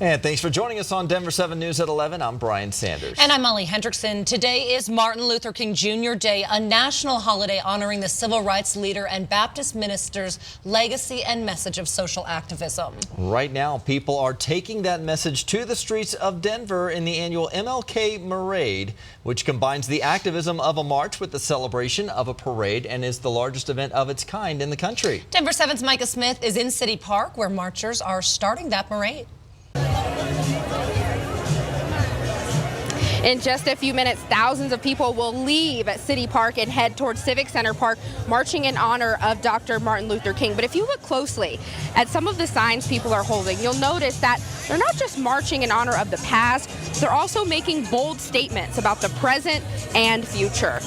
And thanks for joining us on Denver 7 News at 11. I'm Brian Sanders. And I'm Molly Hendrickson. Today is Martin Luther King Jr. Day, a national holiday honoring the civil rights leader and Baptist minister's legacy and message of social activism. Right now, people are taking that message to the streets of Denver in the annual MLK Marade, which combines the activism of a march with the celebration of a parade and is the largest event of its kind in the country. Denver 7's Micah Smith is in City Park, where marchers are starting that parade. In just a few minutes, thousands of people will leave at City Park and head towards Civic Center Park, marching in honor of Dr. Martin Luther King. But if you look closely at some of the signs people are holding, you'll notice that they're not just marching in honor of the past, they're also making bold statements about the present and future.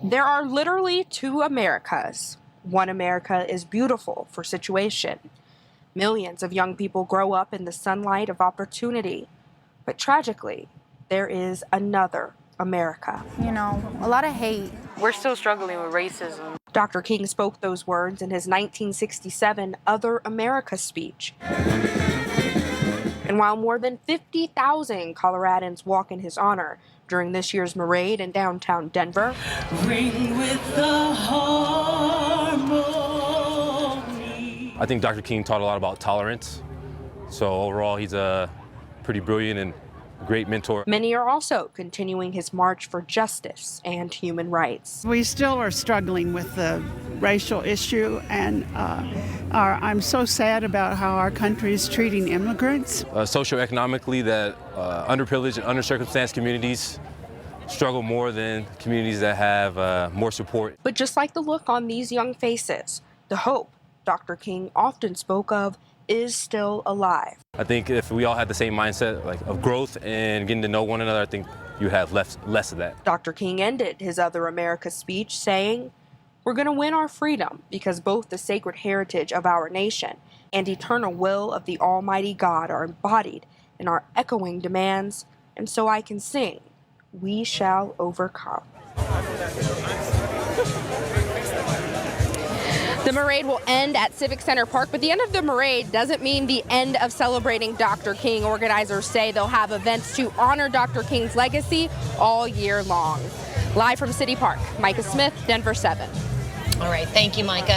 There are literally two Americas. One America is beautiful for situation. Millions of young people grow up in the sunlight of opportunity. But tragically, there is another America. You know, a lot of hate. We're still struggling with racism. Dr. King spoke those words in his 1967 Other America speech. And while more than 50,000 Coloradans walk in his honor during this year's parade in downtown Denver, ring with the harmony. I think Dr. King taught a lot about tolerance. So overall, he's a pretty brilliant and great mentor. Many are also continuing his march for justice and human rights. We still are struggling with the racial issue, and I'm so sad about how our country is treating immigrants. Socioeconomically, that underprivileged and undercircumstanced communities struggle more than communities that have more support. But just like the look on these young faces, the hope Dr. King often spoke of is still alive. I think if we all had the same mindset of growth and getting to know one another, I think you have less of that. Dr. King ended his Other America speech saying, "We're going to win our freedom because both the sacred heritage of our nation and eternal will of the Almighty God are embodied in our echoing demands, and so I can sing, we shall overcome." The parade will end at Civic Center Park, but the end of the parade doesn't mean the end of celebrating Dr. King. Organizers say they'll have events to honor Dr. King's legacy all year long. Live from City Park, Micah Smith, Denver 7. All right, thank you, Micah.